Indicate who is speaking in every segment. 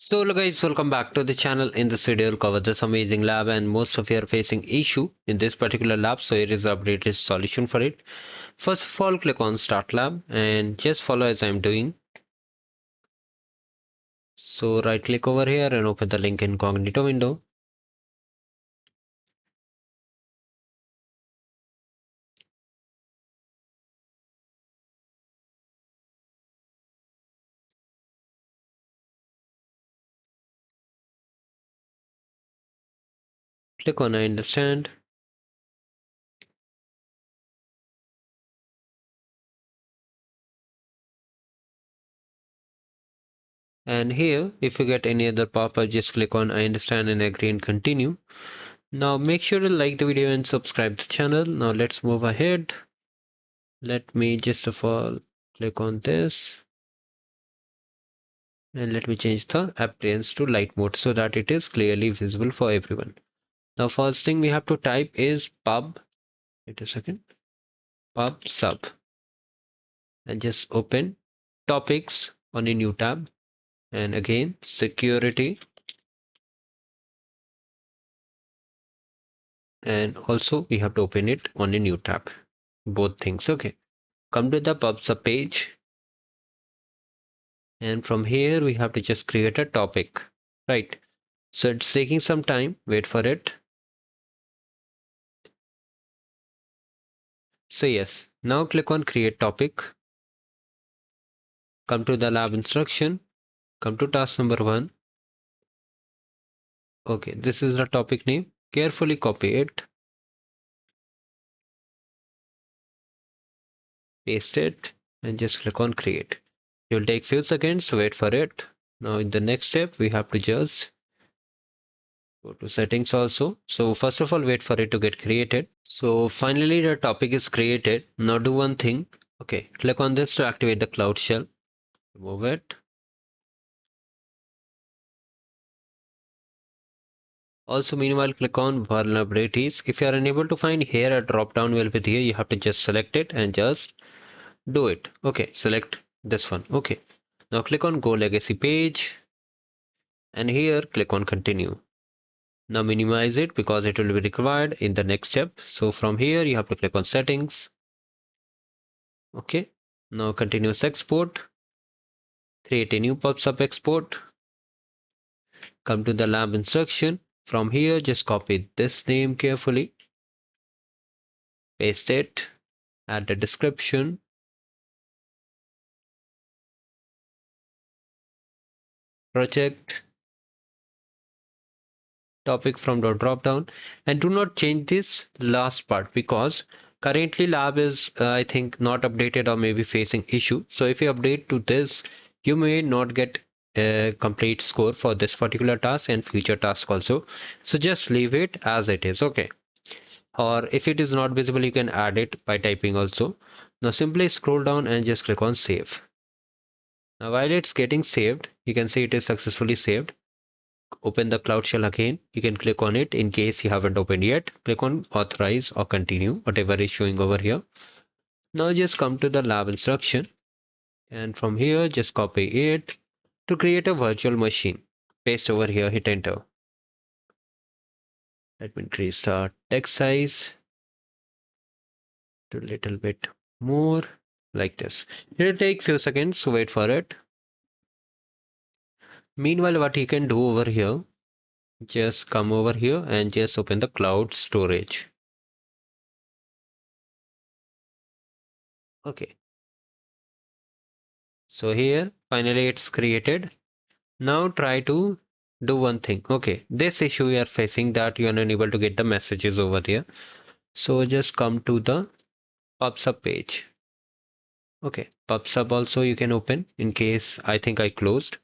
Speaker 1: So hello guys, welcome back to the channel. In this video we'll cover this amazing lab and most of you are facing issue in this particular lab, so here is the updated solution for it. First of all, click on start lab and just follow as I'm doing. So right click over here and open the link incognito window. Click on I understand. And here, if you get any other pop-up, just click on I understand and agree and continue. Now make sure to like the video and subscribe to the channel. Now let's move ahead. Let me just of all click on this. And let me change the appearance to light mode so that it is clearly visible for everyone. Now first thing we have to type is pub sub, and just open topics on a new tab, and again security, and also we have to open it on a new tab, both things. Okay, come to the pub sub page, and from here we have to just create a topic, right? So it's taking some time, wait for it. So yes, now click on create topic, come to the lab instruction, come to task number 1. Okay, this is the topic name. Carefully copy it, paste it, and just click on create. It will take few seconds, wait for it. Now in the next step, we have to just go to settings also. So first of all, wait for it to get created. So finally the topic is created. Now do one thing. Okay, click on this to activate the cloud shell. Remove it. Also meanwhile, click on vulnerabilities. If you are unable to find here, a drop down will be there. You have to just select it and just do it. Okay, select this one. Okay, now click on go legacy page, and here click on continue. Now minimize it because it will be required in the next step. So from here you have to click on settings. Okay, now continuous export, create a new pub-sub export, come to the lab instruction. From here just copy this name carefully, paste it, add the description, project, topic from the drop down, and do not change this last part because currently lab is I think not updated or maybe facing issue. So if you update to this, you may not get a complete score for this particular task and future task also. So just leave it as it is. Okay, or if it is not visible, you can add it by typing also. Now simply scroll down and just click on save. Now while it's getting saved, you can see it is successfully saved. Open the cloud shell again. You can click on it in case you haven't opened yet. Click on authorize or continue, whatever is showing over here. Now just come to the lab instruction, and from here just copy it to create a virtual machine. Paste over here, hit enter. Let me increase the text size to a little bit more, like this. It will take few seconds, so wait for it. Meanwhile, what you can do over here, just come over here and just open the cloud storage. Okay, so here finally it's created. Now try to do one thing. Okay, this issue you are facing, that you are unable to get the messages over there. So just come to the PubSub page. Okay, PubSub also you can open in case I think I closed.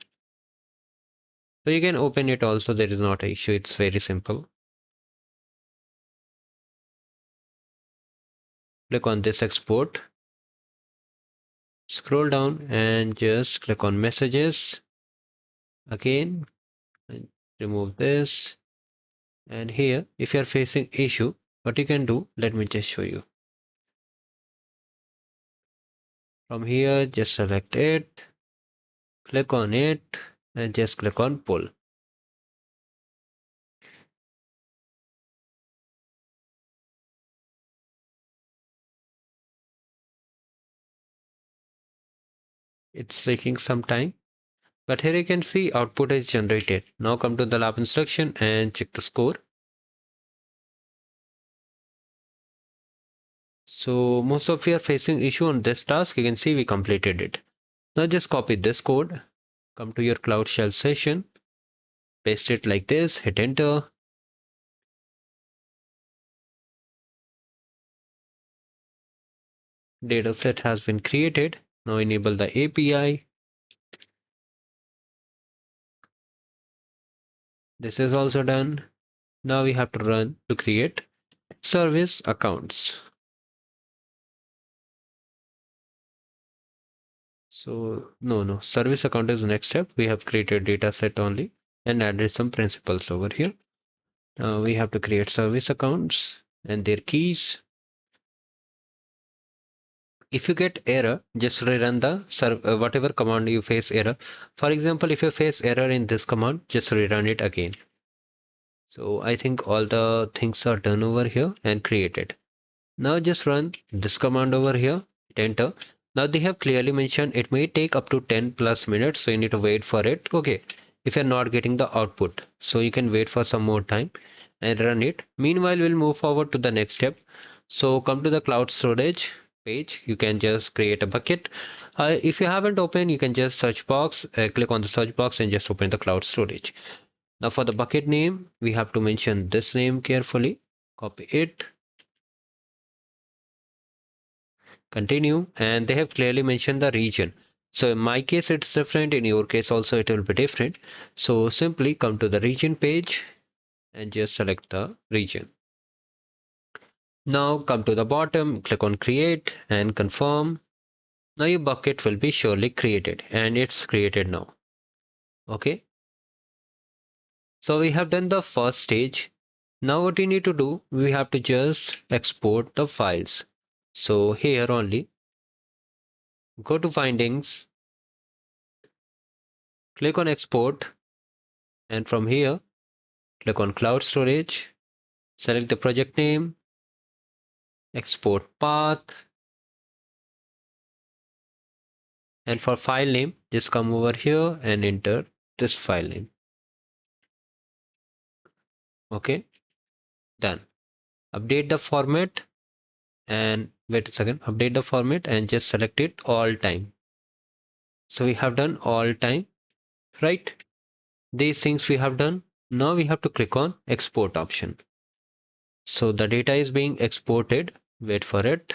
Speaker 1: So you can open it also, there is not an issue, it's very simple. Click on this export. Scroll down and just click on messages again and remove this. And here, if you are facing issue, what you can do, let me just show you. From here, just select it, click on it, and just click on pull. It's taking some time, but here you can see output is generated. Now come to the lab instruction and check the score. So most of you are facing issue on this task. You can see we completed it. Now just copy this code, come to your Cloud Shell session, paste it like this, hit enter. Dataset has been created. Now enable the API. This is also done. Now we have to run to create service accounts. So no, service account is the next step. We have created data set only and added some principles over here. Now we have to create service accounts and their keys. If you get error, just rerun the whatever command you face error. For example, if you face error in this command, just rerun it again. So I think all the things are done over here and created. Now just run this command over here, hit enter. Now they have clearly mentioned it may take up to 10 plus minutes, so you need to wait for it. Okay, if you're not getting the output, so you can wait for some more time and run it. Meanwhile, we'll move forward to the next step. So come to the cloud storage page. You can just create a bucket. If you haven't opened, you can just search box, click on the search box and just open the cloud storage. Now for the bucket name, we have to mention this name carefully. Copy it, continue, and they have clearly mentioned the region. So in my case it's different, in your case also it will be different. So simply come to the region page and just select the region. Now come to the bottom, click on create and confirm. Now your bucket will be surely created, and it's created now. Okay, so we have done the first stage. Now what we need to do, we have to just export the files. So here only, go to findings, click on export, and from here click on cloud storage, select the project name, export path, and for file name just come over here and enter this file name. Okay, done. Update the format and wait a second, update the format and just select it all time. So we have done all time, right? These things we have done. Now we have to click on export option. So the data is being exported. Wait for it.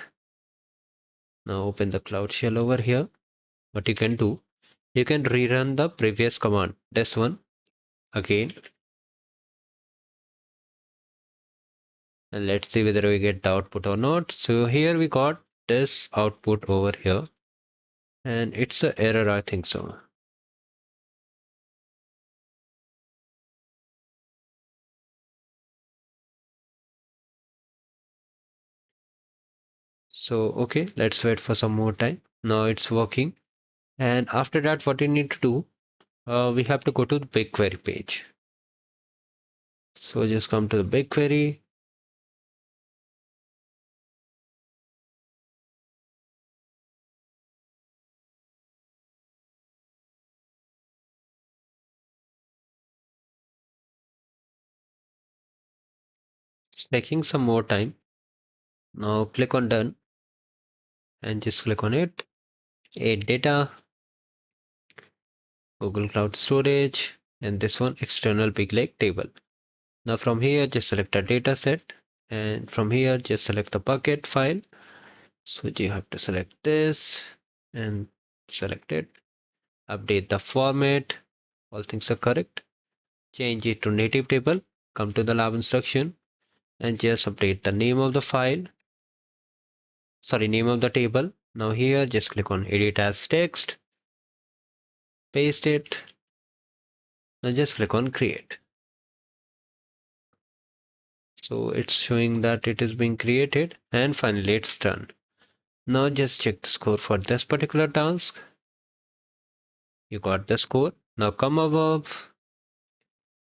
Speaker 1: Now open the Cloud Shell over here. What you can do, you can rerun the previous command, this one again, and let's see whether we get the output or not. So here we got this output over here, and it's an error, I think so. So okay, let's wait for some more time. Now it's working, and after that what you need to do, we have to go to the BigQuery page. So just come to the BigQuery. It's taking some more time. Now click on done and just click on it. Add data, Google Cloud Storage, and this one external big lake table. Now from here just select a data set, and from here just select the bucket file. So you have to select this and select it. Update the format. All things are correct. Change it to native table. Come to the lab instruction and just update the name of the file. Sorry, name of the table. Now here just click on edit as text. Paste it. Now just click on create. So it's showing that it is being created, and finally it's done. Now just check the score for this particular task. You got the score. Now come above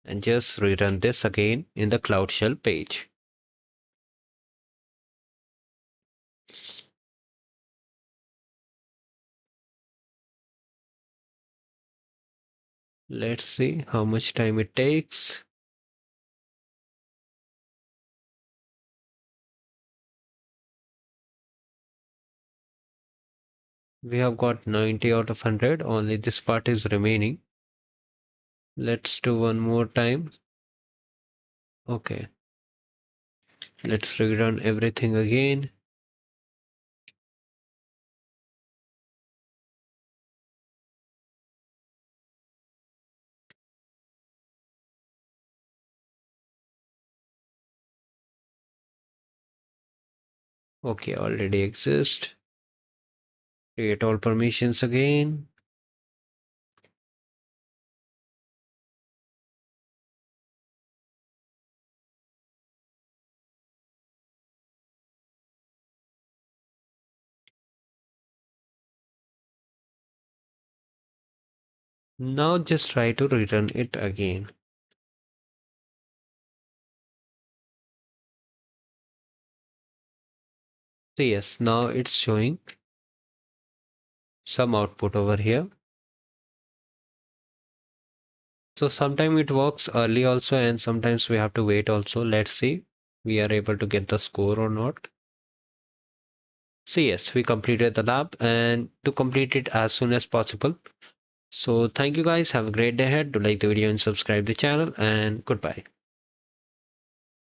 Speaker 1: and just rerun this again in the Cloud Shell page. Let's see how much time it takes. We have got 90 out of 100, only this part is remaining. Let's do one more time. Okay, let's rerun everything again. Okay, already exist. Create all permissions again. Now just try to rerun it again. So yes, now it's showing some output over here. So sometimes it works early also, and sometimes we have to wait also. Let's see we are able to get the score or not. So yes, we completed the lab, and to complete it as soon as possible. So thank you guys. Have a great day ahead. Do like the video and subscribe the channel, and goodbye.